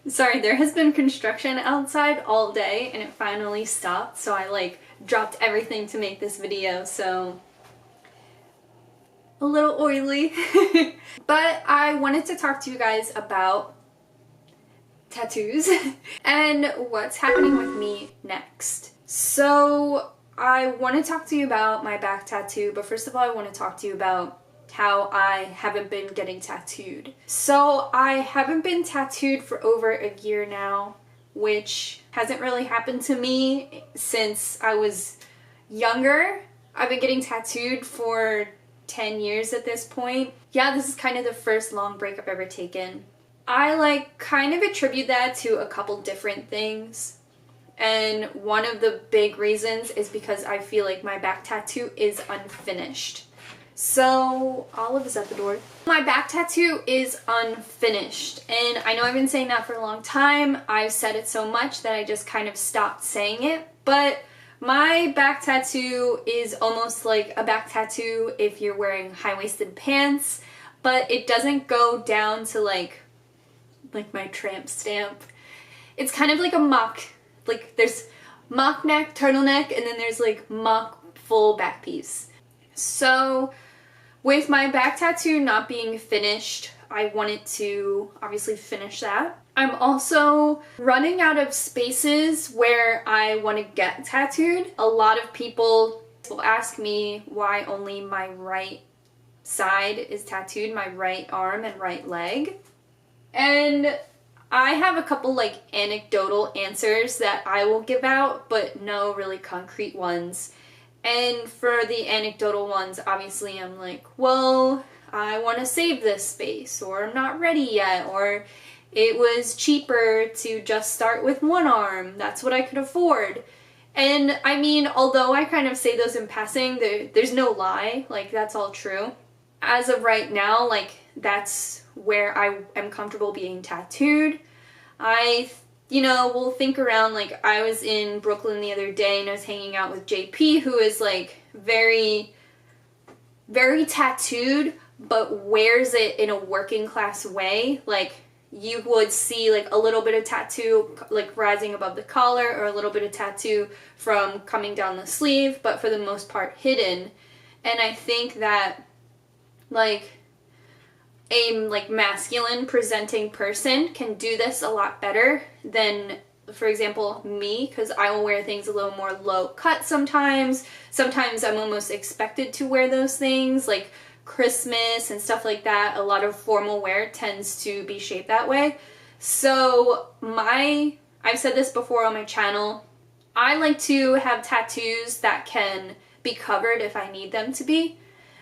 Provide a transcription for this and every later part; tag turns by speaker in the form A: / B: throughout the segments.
A: Sorry, there has been construction outside all day and it finally stopped, so I like dropped everything to make this video, so a little oily. But I wanted to talk to you guys about tattoos and what's happening with me next. So I want to talk to you about my back tattoo, but first of all I want to talk to you about how I haven't been getting tattooed. So I haven't been tattooed for over a year now, which hasn't really happened to me since I was younger. I've been getting tattooed for 10 years at this point. Yeah, this is kind of the first long break I've ever taken. I kind of attribute that to a couple different things. And one of the big reasons is because I feel like my back tattoo is unfinished. So, Olive is at the door. My back tattoo is unfinished, and I know I've been saying that for a long time. I've said it so much that I just kind of stopped saying it, but my back tattoo is almost like a back tattoo if you're wearing high-waisted pants, but it doesn't go down to like my tramp stamp. It's kind of like a mock, there's mock neck, turtleneck, and then there's like mock full back piece. So with my back tattoo not being finished, I wanted to obviously finish that. I'm also running out of spaces where I want to get tattooed. A lot of people will ask me why only my right side is tattooed, my right arm and right leg. And I have a couple anecdotal answers that I will give out, but no really concrete ones. And for the anecdotal ones, obviously I'm like, well, I want to save this space, or I'm not ready yet, or it was cheaper to just start with one arm. That's what I could afford. And I mean, although I kind of say those in passing, there's no lie, that's all true. As of right now, that's where I am comfortable being tattooed. I we'll think around, I was in Brooklyn the other day and I was hanging out with JP, who is very, very tattooed, but wears it in a working class way. You would see a little bit of tattoo rising above the collar, or a little bit of tattoo from coming down the sleeve, but for the most part hidden. And I think that a masculine presenting person can do this a lot better than, for example, me, because I will wear things a little more low cut sometimes. Sometimes I'm almost expected to wear those things, like Christmas and stuff like that. A lot of formal wear tends to be shaped that way. So I've said this before on my channel, I like to have tattoos that can be covered if I need them to be.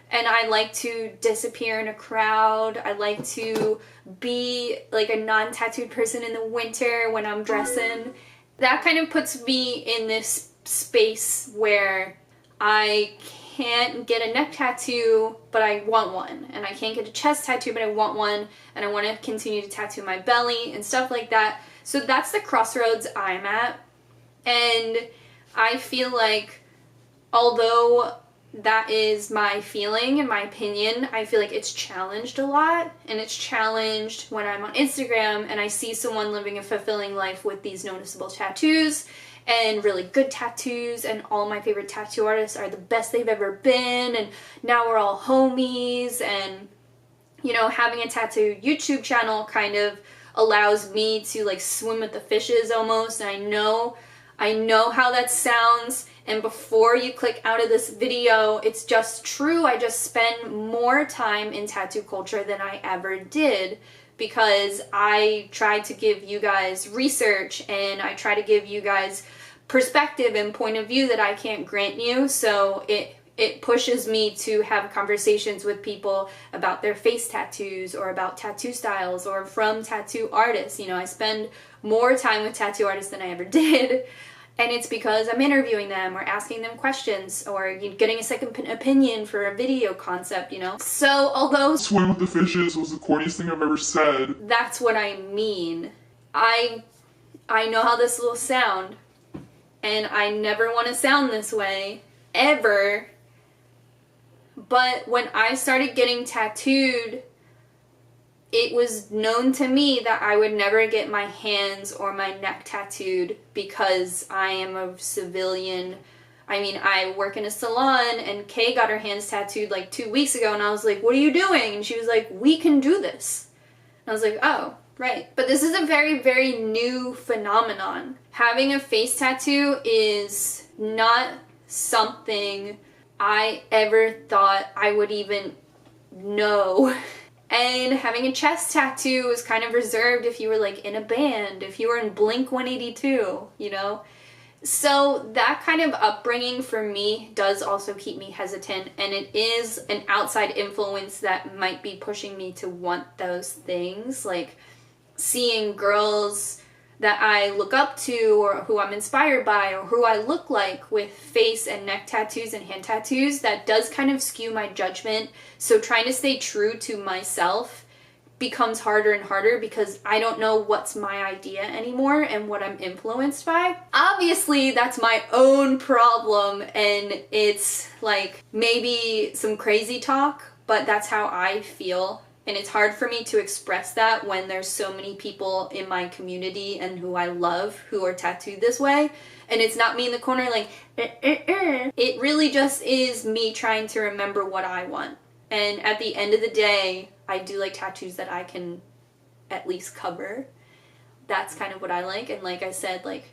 A: And I like to disappear in a crowd. I like to be a non-tattooed person in the winter when I'm dressing. That kind of puts me in this space where I can't get a neck tattoo, but I want one. And I can't get a chest tattoo, but I want one. And I want to continue to tattoo my belly and stuff like that. So that's the crossroads I'm at. And I feel like, although that is my feeling and my opinion, I feel like it's challenged a lot, and it's challenged when I'm on Instagram and I see someone living a fulfilling life with these noticeable tattoos and really good tattoos, and all my favorite tattoo artists are the best they've ever been, and now we're all homies. And having a tattoo YouTube channel kind of allows me to swim with the fishes almost. And I know how that sounds. And before you click out of this video, it's just true. I just spend more time in tattoo culture than I ever did, because I try to give you guys research and I try to give you guys perspective and point of view that I can't grant you. So it pushes me to have conversations with people about their face tattoos, or about tattoo styles, or from tattoo artists. I spend more time with tattoo artists than I ever did. And it's because I'm interviewing them or asking them questions or getting a second opinion for a video concept, So although
B: swim with the fishes was the corniest thing I've ever said,
A: that's what I mean. I know how this will sound, and I never want to sound this way, ever. But when I started getting tattooed, it was known to me that I would never get my hands or my neck tattooed because I am a civilian. I mean, I work in a salon, and Kay got her hands tattooed like 2 weeks ago, and I was like, what are you doing? And she was like, we can do this. And I was like, oh, right. But this is a very, very new phenomenon. Having a face tattoo is not something I ever thought I would even know. And having a chest tattoo was kind of reserved if you were like in a band, if you were in Blink 182, you know? So that kind of upbringing for me does also keep me hesitant, and it is an outside influence that might be pushing me to want those things, like seeing girls that I look up to or who I'm inspired by or who I look like with face and neck tattoos and hand tattoos. That does kind of skew my judgment. So trying to stay true to myself becomes harder and harder because I don't know what's my idea anymore and what I'm influenced by. Obviously, that's my own problem, and it's like maybe some crazy talk, but that's how I feel. And it's hard for me to express that when there's so many people in my community and who I love who are tattooed this way. And it's not me in the corner like, It really just is me trying to remember what I want. And at the end of the day, I do like tattoos that I can at least cover. That's kind of what I like. And like I said, like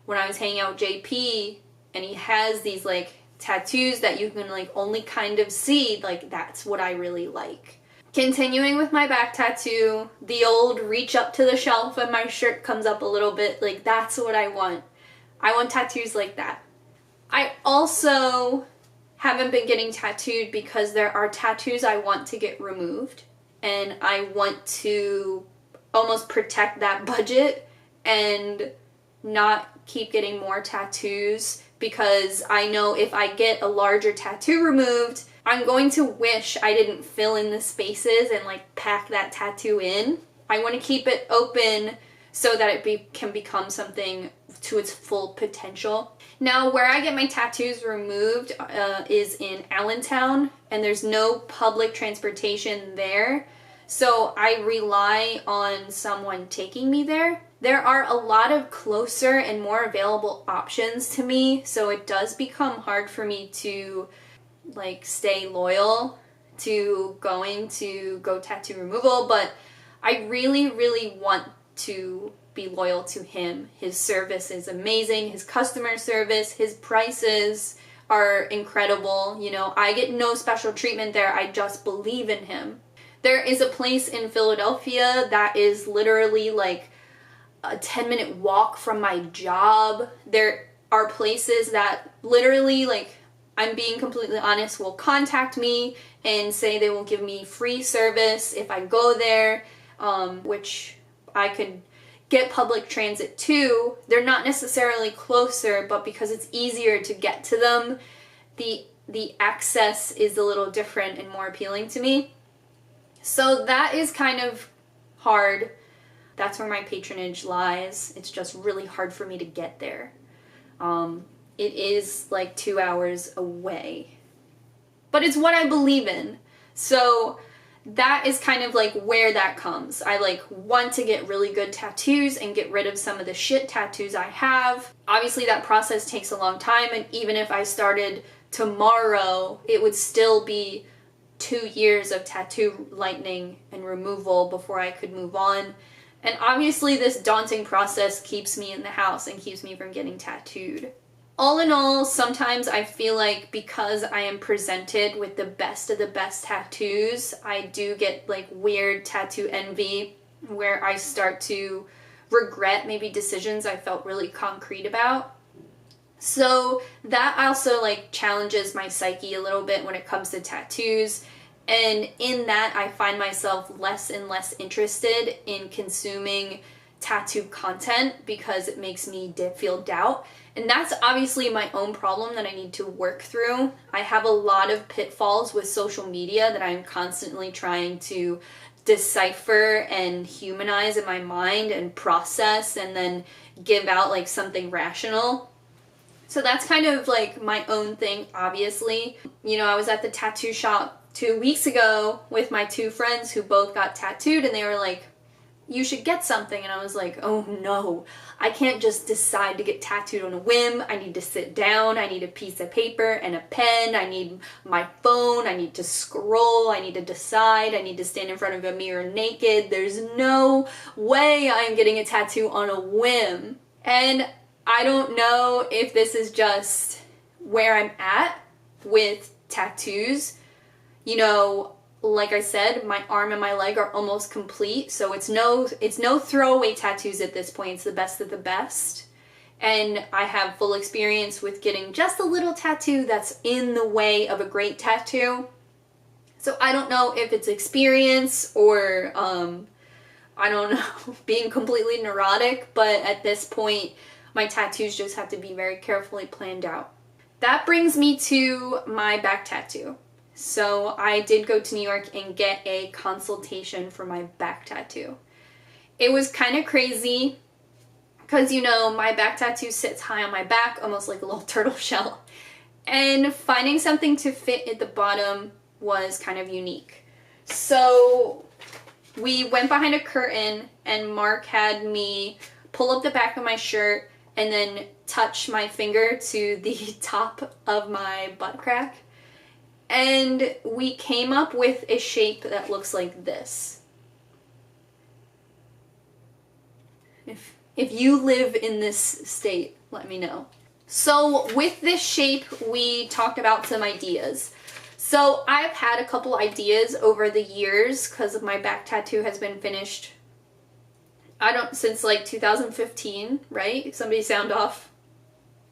A: when I was hanging out with JP and he has these like tattoos that you can like only kind of see, like that's what I really like. Continuing with my back tattoo, the old reach up to the shelf and my shirt comes up a little bit, like that's what I want. I want tattoos like that. I also haven't been getting tattooed because there are tattoos I want to get removed, and I want to almost protect that budget and not keep getting more tattoos, because I know if I get a larger tattoo removed, I'm going to wish I didn't fill in the spaces and like pack that tattoo in. I want to keep it open so that it can become something to its full potential. Now, where I get my tattoos removed is in Allentown, and there's no public transportation there, so I rely on someone taking me there. There are a lot of closer and more available options to me, so it does become hard for me to like stay loyal to going to go tattoo removal, but I really, really want to be loyal to him. His service is amazing, his customer service, his prices are incredible. You know, I get no special treatment there, I just believe in him. There is a place in Philadelphia that is literally like a 10-minute walk from my job. There are places that literally, like, I'm being completely honest, will contact me and say they will give me free service if I go there, which I could get public transit too. They're not necessarily closer, but because it's easier to get to them, the access is a little different and more appealing to me. So that is kind of hard. That's where my patronage lies. It's just really hard for me to get there. It is like 2 hours away. But it's what I believe in. So that is kind of like where that comes. I like want to get really good tattoos and get rid of some of the shit tattoos I have. Obviously that process takes a long time, and even if I started tomorrow, it would still be 2 years of tattoo lightening and removal before I could move on. And obviously this daunting process keeps me in the house and keeps me from getting tattooed. All in all, sometimes I feel like because I am presented with the best of the best tattoos, I do get like weird tattoo envy where I start to regret maybe decisions I felt really concrete about. So that also like challenges my psyche a little bit when it comes to tattoos. And in that, I find myself less and less interested in consuming tattoo content because it makes me feel doubt. And that's obviously my own problem that I need to work through. I have a lot of pitfalls with social media that I'm constantly trying to decipher and humanize in my mind and process and then give out like something rational. So that's kind of like my own thing, obviously. You know, I was at the tattoo shop 2 weeks ago with my two friends who both got tattooed, and they were like, you should get something. And I was like, oh no, I can't just decide to get tattooed on a whim. I need to sit down. I need a piece of paper and a pen. I need my phone. I need to scroll. I need to decide. I need to stand in front of a mirror naked. There's no way I'm getting a tattoo on a whim. And I don't know if this is just where I'm at with tattoos. You know, like I said, my arm and my leg are almost complete, so it's no throwaway tattoos at this point. It's the best of the best. And I have full experience with getting just a little tattoo that's in the way of a great tattoo. So I don't know if it's experience or, I don't know, being completely neurotic, but at this point, my tattoos just have to be very carefully planned out. That brings me to my back tattoo. So I did go to New York and get a consultation for my back tattoo. It was kind of crazy because, you know, my back tattoo sits high on my back, almost like a little turtle shell. And finding something to fit at the bottom was kind of unique. So we went behind a curtain and Mark had me pull up the back of my shirt and then touch my finger to the top of my butt crack. And we came up with a shape that looks like this. If you live in this state, let me know. So with this shape, we talked about some ideas. So I've had a couple ideas over the years because my back tattoo has been finished, since like 2015, right? Somebody sound off.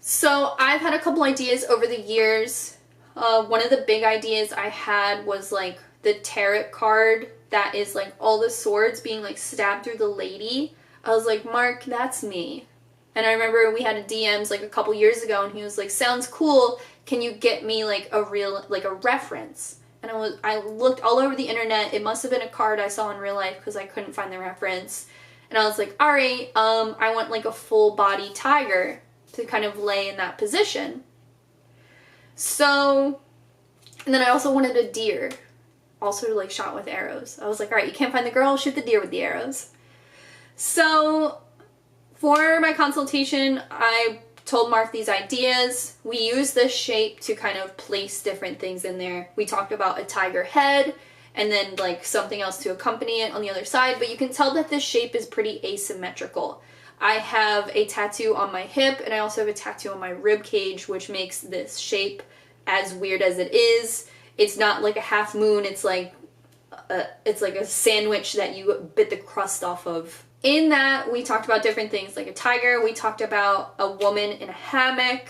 A: So I've had a couple ideas over the years. One of the big ideas I had was like the tarot card that is like all the swords being like stabbed through the lady. I was like, Mark, that's me. And I remember we had a DMs like a couple years ago and he was like, sounds cool. Can you get me like a reference? And I looked all over the internet. It must have been a card I saw in real life because I couldn't find the reference. And I was like, all right, I want like a full body tiger to kind of lay in that position. So, and then I also wanted a deer, also like shot with arrows. I was like, all right, you can't find the girl, shoot the deer with the arrows. So for my consultation, I told Mark these ideas. We used this shape to kind of place different things in there. We talked about a tiger head and then like something else to accompany it on the other side, but you can tell that this shape is pretty asymmetrical. I have a tattoo on my hip and I also have a tattoo on my rib cage, which makes this shape as weird as it is. It's not like a half moon, it's like a sandwich that you bit the crust off of. In that, we talked about different things like a tiger, we talked about a woman in a hammock,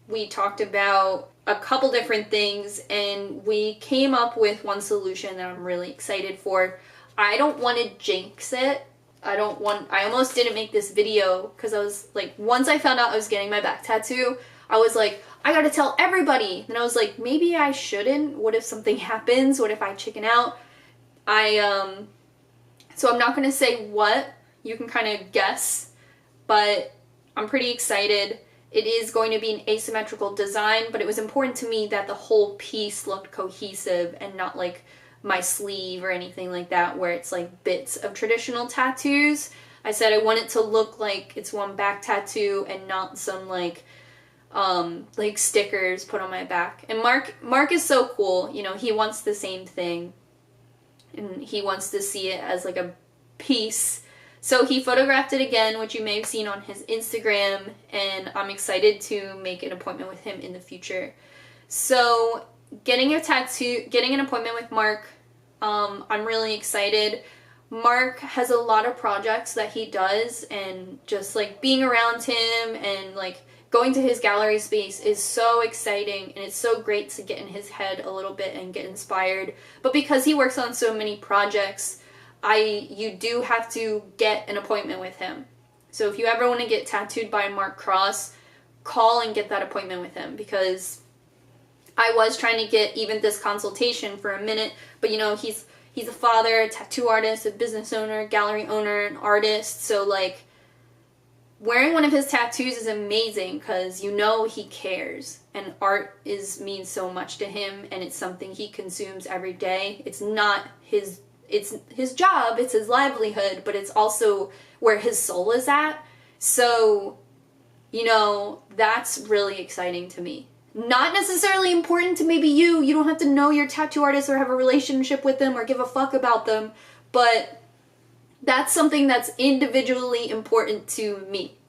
A: we talked about a couple different things, and we came up with one solution that I'm really excited for. I don't want to jinx it. I almost didn't make this video because I was like, once I found out I was getting my back tattoo, I was like, I gotta tell everybody. And I was like, maybe I shouldn't. What if something happens? What if I chicken out? So I'm not gonna say what. You can kind of guess, but I'm pretty excited. It is going to be an asymmetrical design, but it was important to me that the whole piece looked cohesive and not like my sleeve or anything like that where it's like bits of traditional tattoos. I said I want it to look like it's one back tattoo and not some like stickers put on my back. And Mark is so cool, you know, he wants the same thing and he wants to see it as like a piece. So he photographed it again, which you may have seen on his Instagram, and I'm excited to make an appointment with him in the future. So getting an appointment with Mark, I'm really excited. Mark has a lot of projects that he does, and just like being around him and like going to his gallery space is so exciting, and it's so great to get in his head a little bit and get inspired. But because he works on so many projects, you do have to get an appointment with him. So if you ever want to get tattooed by Mark Cross, call and get that appointment with him, because I was trying to get even this consultation for a minute, but you know, he's a father, a tattoo artist, a business owner, gallery owner, an artist, so like wearing one of his tattoos is amazing because you know he cares, and art means so much to him, and it's something he consumes every day. It's not his job, it's his livelihood, but it's also where his soul is at. So, you know, that's really exciting to me. Not necessarily important to maybe you. You don't have to know your tattoo artist or have a relationship with them or give a fuck about them, but that's something that's individually important to me.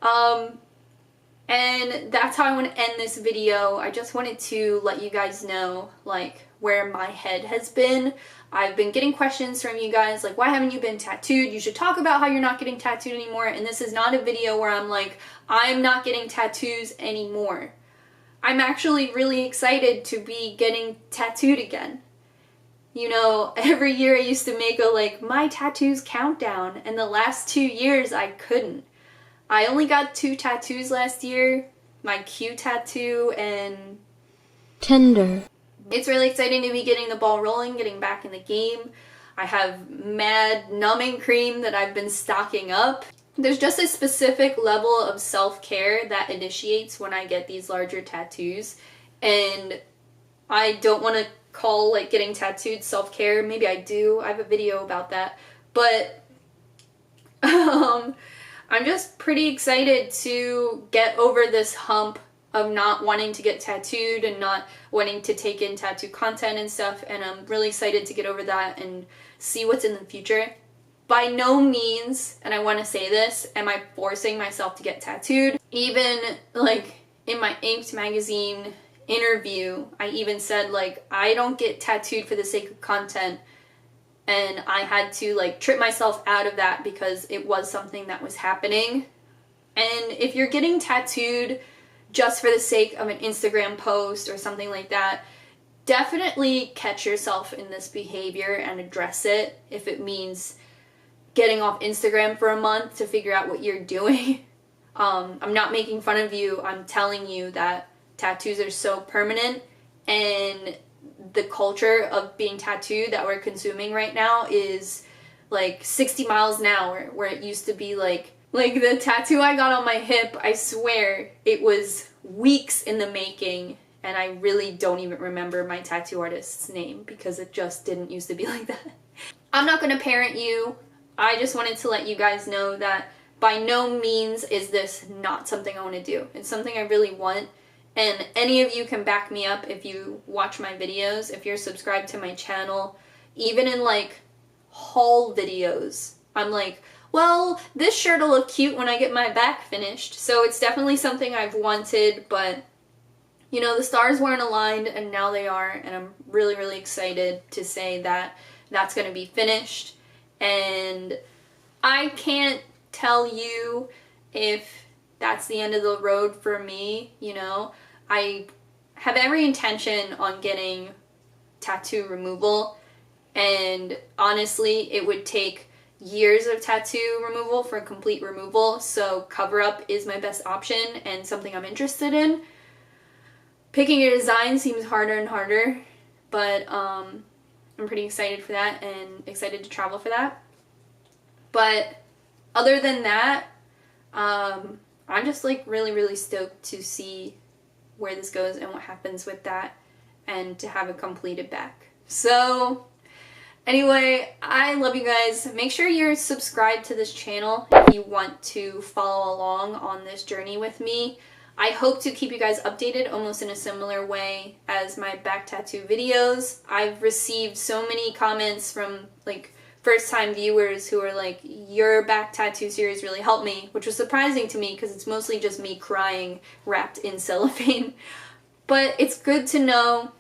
A: And that's how I want to end this video. I just wanted to let you guys know, like, where my head has been. I've been getting questions from you guys, like, why haven't you been tattooed? You should talk about how you're not getting tattooed anymore. And this is not a video where I'm like, I'm not getting tattoos anymore. I'm actually really excited to be getting tattooed again. You know, every year I used to make a, like, my tattoos countdown, and the last 2 years I couldn't. I only got 2 tattoos last year, my Q tattoo and
C: Tender.
A: It's really exciting to be getting the ball rolling, getting back in the game. I have mad numbing cream that I've been stocking up. There's just a specific level of self-care that initiates when I get these larger tattoos, and I don't want to call, like, getting tattooed self-care. Maybe I do. I have a video about that. But I'm just pretty excited to get over this hump of not wanting to get tattooed and not wanting to take in tattoo content and stuff, and I'm really excited to get over that and see what's in the future. By no means, and I want to say this, am I forcing myself to get tattooed. Even, like, in my Inked magazine interview, I even said, like, I don't get tattooed for the sake of content, and I had to, like, trip myself out of that because it was something that was happening. And if you're getting tattooed just for the sake of an Instagram post or something like that, definitely catch yourself in this behavior and address it if it means getting off Instagram for a month to figure out what you're doing. I'm not making fun of you. I'm telling you that tattoos are so permanent, and the culture of being tattooed that we're consuming right now is like 60 miles an hour, where it used to be like the tattoo I got on my hip, I swear it was weeks in the making, and I really don't even remember my tattoo artist's name because it just didn't used to be like that. I'm not going to parent you. I just wanted to let you guys know that by no means is this not something I want to do. It's something I really want, and any of you can back me up if you watch my videos, if you're subscribed to my channel. Even in, like, haul videos, I'm like, well, this shirt will look cute when I get my back finished. So it's definitely something I've wanted, but, you know, the stars weren't aligned, and now they are, and I'm really, really excited to say that that's going to be finished. And I can't tell you if that's the end of the road for me, you know. I have every intention on getting tattoo removal, and honestly, it would take years of tattoo removal for complete removal, so cover up is my best option and something I'm interested in. Picking a design seems harder and harder, but I'm pretty excited for that and excited to travel for that. But other than that, I'm just, like, really, really stoked to see where this goes and what happens with that, and to have it completed back. So anyway, I love you guys. Make sure you're subscribed to this channel if you want to follow along on this journey with me. I hope to keep you guys updated almost in a similar way as my back tattoo videos. I've received so many comments from, like, first-time viewers who are like, your back tattoo series really helped me, which was surprising to me because it's mostly just me crying wrapped in cellophane. But it's good to know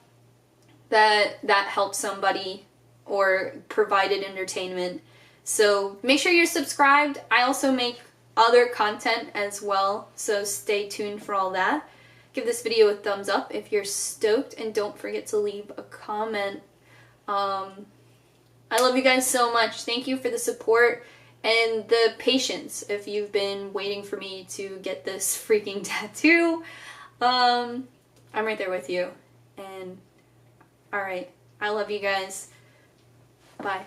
A: that that helped somebody or provided entertainment. So make sure you're subscribed. I also make other content as well, so stay tuned for all that. Give this video a thumbs up if you're stoked, and don't forget to leave a comment. I love you guys so much. Thank you for the support and the patience if you've been waiting for me to get this freaking tattoo. I'm right there with you. And alright, I love you guys. Bye.